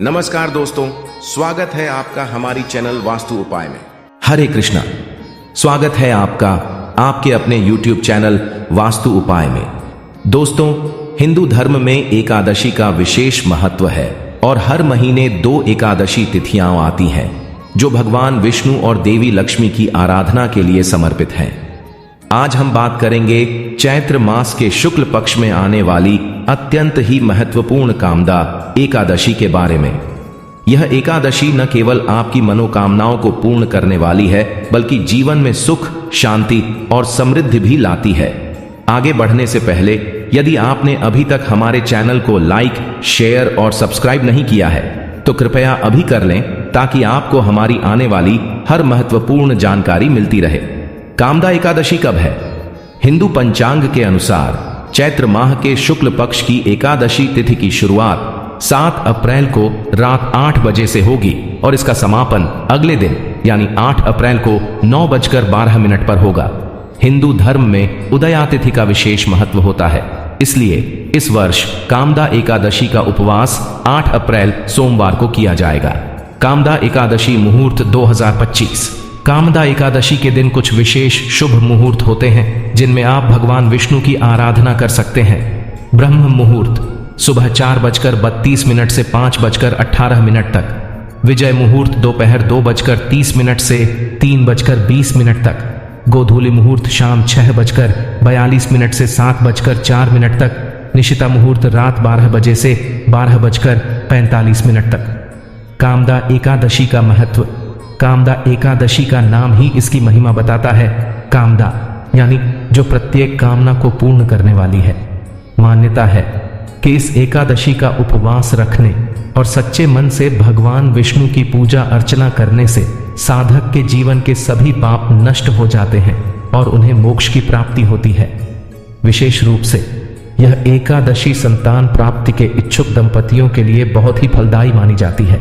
नमस्कार दोस्तों, स्वागत है आपका हमारी चैनल वास्तु उपाय में। हरे कृष्णा। स्वागत है आपका आपके अपने YouTube चैनल वास्तु उपाय में। दोस्तों, हिंदू धर्म में एकादशी का विशेष महत्व है और हर महीने 2 एकादशी तिथियां आती हैं जो भगवान विष्णु और देवी लक्ष्मी की आराधना के लिए समर्पित हैं। आज हम बात करेंगे चैत्र मास के शुक्ल पक्ष में आने वाली अत्यंत ही महत्वपूर्ण कामदा एकादशी के बारे में। यह एकादशी न केवल आपकी मनोकामनाओं को पूर्ण करने वाली है, बल्कि जीवन में सुख, शांति और समृद्धि भी लाती है। आगे बढ़ने से पहले यदि आपने अभी तक हमारे चैनल को लाइक, शेयर और सब्सक्राइब नहीं किया है तो कृपया अभी कर लें, ताकि आपको हमारी आने वाली हर महत्वपूर्ण जानकारी मिलती रहे। कामदा एकादशी कब है? हिंदू पंचांग के अनुसार चैत्र माह के शुक्ल पक्ष की एकादशी तिथि की शुरुआत 7 अप्रैल को रात 8 बजे से होगी और इसका समापन अगले दिन यानी 8 अप्रैल को 9:12 पर होगा। हिंदू धर्म में उदया तिथि का विशेष महत्व होता है, इसलिए इस वर्ष कामदा एकादशी का उपवास 8 अप्रैल सोमवार को किया जाएगा। कामदा एकादशी मुहूर्त 2025। कामदा एकादशी के दिन कुछ विशेष शुभ मुहूर्त होते हैं जिनमें आप भगवान विष्णु की आराधना कर सकते हैं। ब्रह्म मुहूर्त सुबह 4:32 से 5:18 तक। विजय मुहूर्त दोपहर 2:30 से 3:20 तक। गोधूली मुहूर्त शाम 6:42 से 7:04 तक। निशिता मुहूर्त रात 12 बजे से 12:45 तक। कामदा एकादशी का महत्व। कामदा एकादशी का नाम ही इसकी महिमा बताता है। कामदा यानी जो प्रत्येक कामना को पूर्ण करने वाली है। मान्यता है कि इस एकादशी का उपवास रखने और सच्चे मन से भगवान विष्णु की पूजा अर्चना करने से साधक के जीवन के सभी पाप नष्ट हो जाते हैं और उन्हें मोक्ष की प्राप्ति होती है। विशेष रूप से यह एकादशी संतान प्राप्ति के इच्छुक दंपतियों के लिए बहुत ही फलदायी मानी जाती है।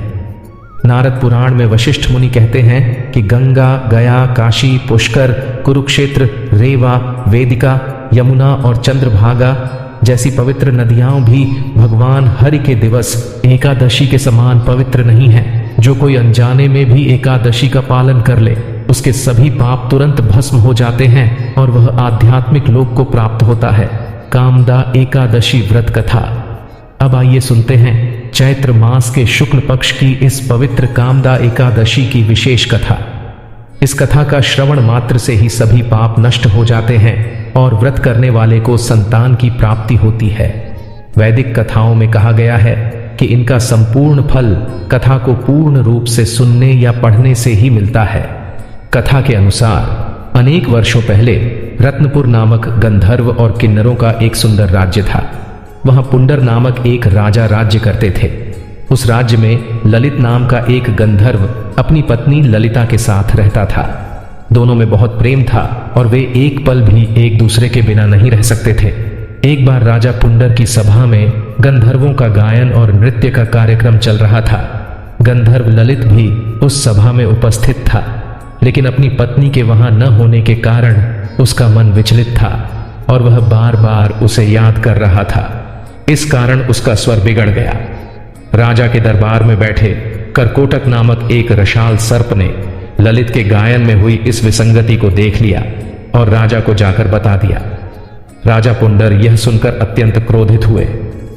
नारद पुराण में वशिष्ठ मुनि कहते हैं कि गंगा, गया, काशी, पुष्कर, कुरुक्षेत्र, रेवा, वेदिका, यमुना और चंद्रभागा जैसी पवित्र नदियां भी भगवान हरि के दिवस एकादशी के समान पवित्र नहीं है। जो कोई अनजाने में भी एकादशी का पालन कर ले, उसके सभी पाप तुरंत भस्म हो जाते हैं और वह आध्यात्मिक लोक को प्राप्त होता है। कामदा एकादशी व्रत कथा। अब आइए सुनते हैं चैत्र मास के शुक्ल पक्ष की इस पवित्र कामदा एकादशी की विशेष कथा। इस कथा का श्रवण मात्र से ही सभी पाप नष्ट हो जाते हैं और व्रत करने वाले को संतान की प्राप्ति होती है। वैदिक कथाओं में कहा गया है कि इनका संपूर्ण फल कथा को पूर्ण रूप से सुनने या पढ़ने से ही मिलता है। कथा के अनुसार अनेक वर्षों पहले रत्नपुर नामक गंधर्व और किन्नरों का एक सुंदर राज्य था। वहां पुंडर नामक एक राजा राज्य करते थे। उस राज्य में ललित नाम का एक गंधर्व अपनी पत्नी ललिता के साथ रहता था। दोनों में बहुत प्रेम था और वे एक पल भी एक दूसरे के बिना नहीं रह सकते थे। एक बार राजा पुंडर की सभा में गंधर्वों का गायन और नृत्य का कार्यक्रम चल रहा था। गंधर्व ललित भी उस सभा में उपस्थित था, लेकिन अपनी पत्नी के वहां न होने के कारण उसका मन विचलित था और वह बार बार उसे याद कर रहा था। इस कारण उसका स्वर बिगड़ गया। राजा के दरबार में बैठे करकोटक नामक एक रसाल सर्प ने ललित के गायन में हुई इस विसंगति को देख लिया और राजा को जाकर बता दिया। राजा पुंडर यह सुनकर अत्यंत क्रोधित हुए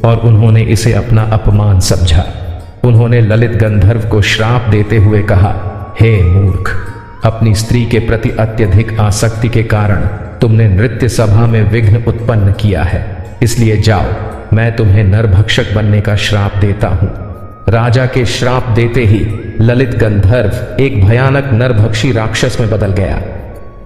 और उन्होंने इसे अपना अपमान समझा। उन्होंने ललित गंधर्व को श्राप देते हुए कहा, हे मूर्ख, अपनी स्त्री के प्रति अत्यधिक आसक्ति के कारण तुमने नृत्य सभा में विघ्न उत्पन्न किया है, इसलिए जाओ, मैं तुम्हें नरभक्षक बनने का श्राप देता हूं। राजा के श्राप देते ही ललित गंधर्व एक भयानक नरभक्षी राक्षस में बदल गया।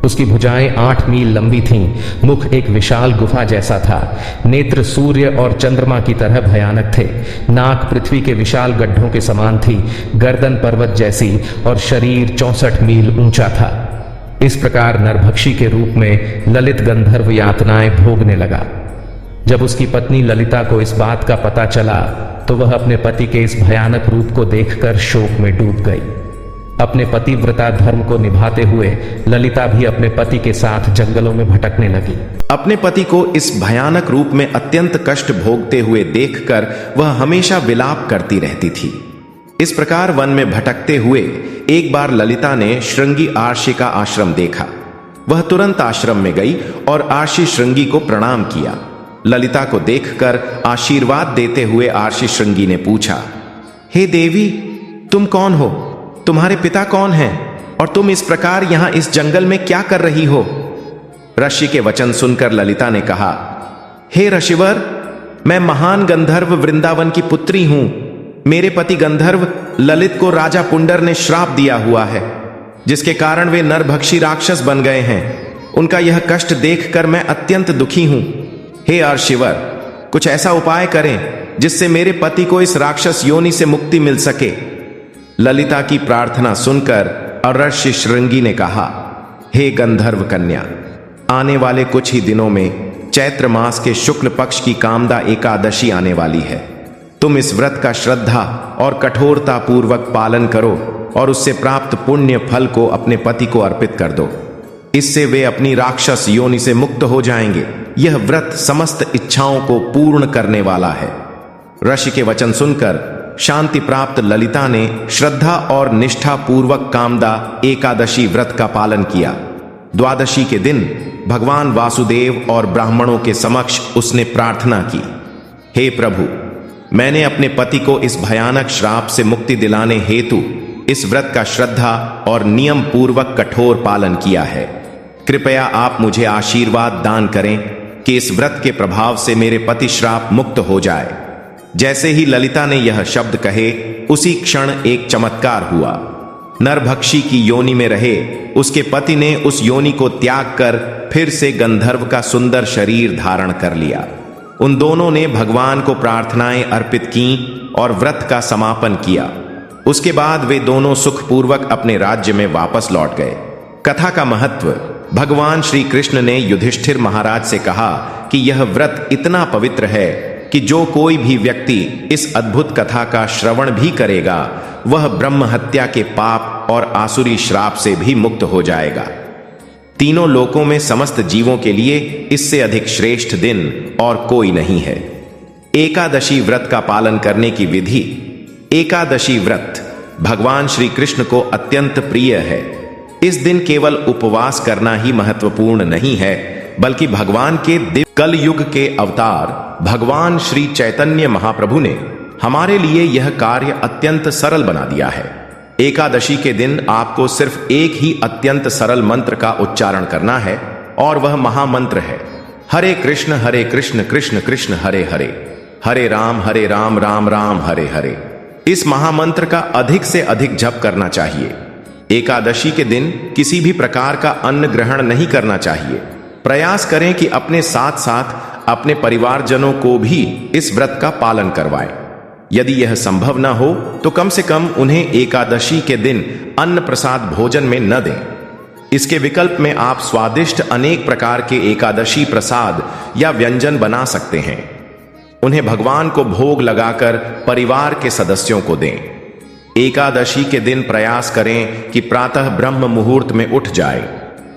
उसकी भुजाएं 8 मील लंबी थीं, मुख एक विशाल गुफा जैसा था, नेत्र सूर्य और चंद्रमा की तरह भयानक थे, नाक पृथ्वी के विशाल गड्ढों के समान थी, गर्दन पर्वत जैसी और शरीर 64 मील ऊंचा था। इस प्रकार नरभक्षी के रूप में ललित गंधर्व यातनाएं भोगने लगा। जब उसकी पत्नी ललिता को इस बात का पता चला तो वह अपने पति के इस भयानक रूप को देखकर शोक में डूब गई। अपने पतिव्रता धर्म को निभाते हुए ललिता भी अपने पति के साथ जंगलों में भटकने लगी। अपने पति को इस भयानक रूप में अत्यंत कष्ट भोगते हुए देखकर वह हमेशा विलाप करती रहती थी। इस प्रकार वन में भटकते हुए एक बार ललिता ने श्रृंगी आर्षि का आश्रम देखा। वह तुरंत आश्रम में गई और आर्षि श्रृंगी को प्रणाम किया। ललिता को देखकर आशीर्वाद देते हुए आर्षि श्रृंगी ने पूछा, हे देवी, तुम कौन हो? तुम्हारे पिता कौन हैं? और तुम इस प्रकार यहां इस जंगल में क्या कर रही हो? ऋषि के वचन सुनकर ललिता ने कहा, हे ऋषिवर, मैं महान गंधर्व वृंदावन की पुत्री हूं। मेरे पति गंधर्व ललित को राजा पुंडर ने श्राप दिया हुआ है, जिसके कारण वे नरभक्षी राक्षस बन गए हैं। उनका यह कष्ट देखकर मैं अत्यंत दुखी हूं। हे अर्षिवर, कुछ ऐसा उपाय करें जिससे मेरे पति को इस राक्षस योनि से मुक्ति मिल सके। ललिता की प्रार्थना सुनकर अर्षि श्रृंगी ने कहा, हे गंधर्व कन्या, आने वाले कुछ ही दिनों में चैत्र मास के शुक्ल पक्ष की कामदा एकादशी आने वाली है। तुम इस व्रत का श्रद्धा और कठोरता पूर्वक पालन करो और उससे प्राप्त पुण्य फल को अपने पति को अर्पित कर दो। इससे वे अपनी राक्षस योनि से मुक्त हो जाएंगे। यह व्रत समस्त इच्छाओं को पूर्ण करने वाला है। ऋषि के वचन सुनकर शांति प्राप्त ललिता ने श्रद्धा और निष्ठा पूर्वक कामदा एकादशी व्रत का पालन किया। द्वादशी के दिन भगवान वासुदेव और ब्राह्मणों के समक्ष उसने प्रार्थना की, हे प्रभु, मैंने अपने पति को इस भयानक श्राप से मुक्ति दिलाने हेतु इस व्रत का श्रद्धा और नियम पूर्वक कठोर पालन किया है। कृपया आप मुझे आशीर्वाद दान करें कि इस व्रत के प्रभाव से मेरे पति श्राप मुक्त हो जाए। जैसे ही ललिता ने यह शब्द कहे, उसी क्षण एक चमत्कार हुआ। नरभक्षी की योनि में रहे उसके पति ने उस योनि को त्याग कर फिर से गंधर्व का सुंदर शरीर धारण कर लिया। उन दोनों ने भगवान को प्रार्थनाएं अर्पित की और व्रत का समापन किया। उसके बाद वे दोनों सुखपूर्वक अपने राज्य में वापस लौट गए। कथा का महत्व। भगवान श्री कृष्ण ने युधिष्ठिर महाराज से कहा कि यह व्रत इतना पवित्र है कि जो कोई भी व्यक्ति इस अद्भुत कथा का श्रवण भी करेगा, वह ब्रह्म हत्या के पाप और आसुरी श्राप से भी मुक्त हो जाएगा। तीनों लोकों में समस्त जीवों के लिए इससे अधिक श्रेष्ठ दिन और कोई नहीं है। एकादशी व्रत का पालन करने की विधि। एकादशी व्रत भगवान श्री कृष्ण को अत्यंत प्रिय है। इस दिन केवल उपवास करना ही महत्वपूर्ण नहीं है, बल्कि भगवान के दिव्य कल युग के अवतार भगवान श्री चैतन्य महाप्रभु ने हमारे लिए यह कार्य अत्यंत सरल बना दिया है। एकादशी के दिन आपको सिर्फ एक ही अत्यंत सरल मंत्र का उच्चारण करना है, और वह महामंत्र है, हरे कृष्ण कृष्ण कृष्ण हरे हरे, हरे राम राम राम हरे हरे। इस महामंत्र का अधिक से अधिक जप करना चाहिए। एकादशी के दिन किसी भी प्रकार का अन्न ग्रहण नहीं करना चाहिए। प्रयास करें कि अपने साथ साथ अपने परिवारजनों को भी इस व्रत का पालन करवाएं। यदि यह संभव न हो तो कम से कम उन्हें एकादशी के दिन अन्न प्रसाद भोजन में न दें। इसके विकल्प में आप स्वादिष्ट अनेक प्रकार के एकादशी प्रसाद या व्यंजन बना सकते हैं। उन्हें भगवान को भोग लगाकर परिवार के सदस्यों को दें। एकादशी के दिन प्रयास करें कि प्रातः ब्रह्म मुहूर्त में उठ जाए।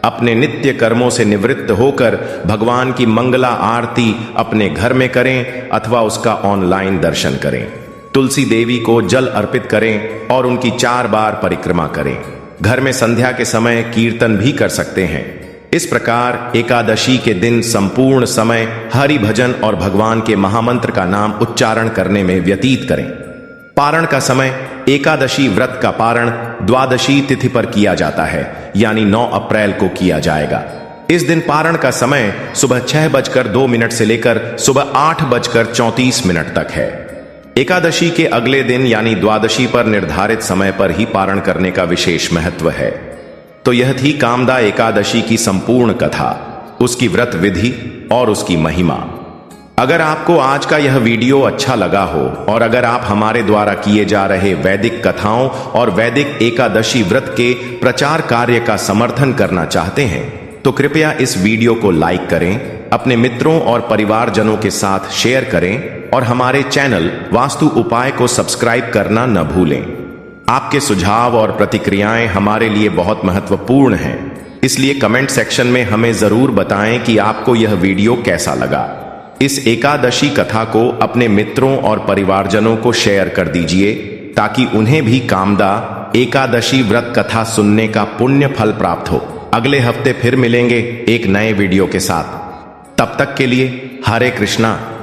अपने नित्य कर्मों से निवृत्त होकर भगवान की मंगला आरती अपने घर में करें अथवा उसका ऑनलाइन दर्शन करें। तुलसी देवी को जल अर्पित करें और उनकी 4 बार परिक्रमा करें। घर में संध्या के समय कीर्तन भी कर सकते हैं। इस प्रकार एकादशी के दिन संपूर्ण समय हरि भजन और भगवान के महामंत्र का नाम उच्चारण करने में व्यतीत करें। पारण का समय। एकादशी व्रत का पारण द्वादशी तिथि पर किया जाता है, यानी 9 अप्रैल को किया जाएगा। इस दिन पारण का समय सुबह 6:02 से लेकर सुबह 8:34 तक है। एकादशी के अगले दिन यानी द्वादशी पर निर्धारित समय पर ही पारण करने का विशेष महत्व है। तो यह थी कामदा एकादशी की संपूर्ण कथा, उसकी व्रत विधि और उसकी महिमा। अगर आपको आज का यह वीडियो अच्छा लगा हो और अगर आप हमारे द्वारा किए जा रहे वैदिक कथाओं और वैदिक एकादशी व्रत के प्रचार कार्य का समर्थन करना चाहते हैं, तो कृपया इस वीडियो को लाइक करें, अपने मित्रों और परिवारजनों के साथ शेयर करें और हमारे चैनल वास्तु उपाय को सब्सक्राइब करना न भूलें। आपके सुझाव और प्रतिक्रियाएं हमारे लिए बहुत महत्वपूर्ण हैं, इसलिए कमेंट सेक्शन में हमें जरूर बताएं कि आपको यह वीडियो कैसा लगा। इस एकादशी कथा को अपने मित्रों और परिवारजनों को शेयर कर दीजिए ताकि उन्हें भी कामदा एकादशी व्रत कथा सुनने का पुण्य फल प्राप्त हो। अगले हफ्ते फिर मिलेंगे एक नए वीडियो के साथ। तब तक के लिए हरे कृष्णा।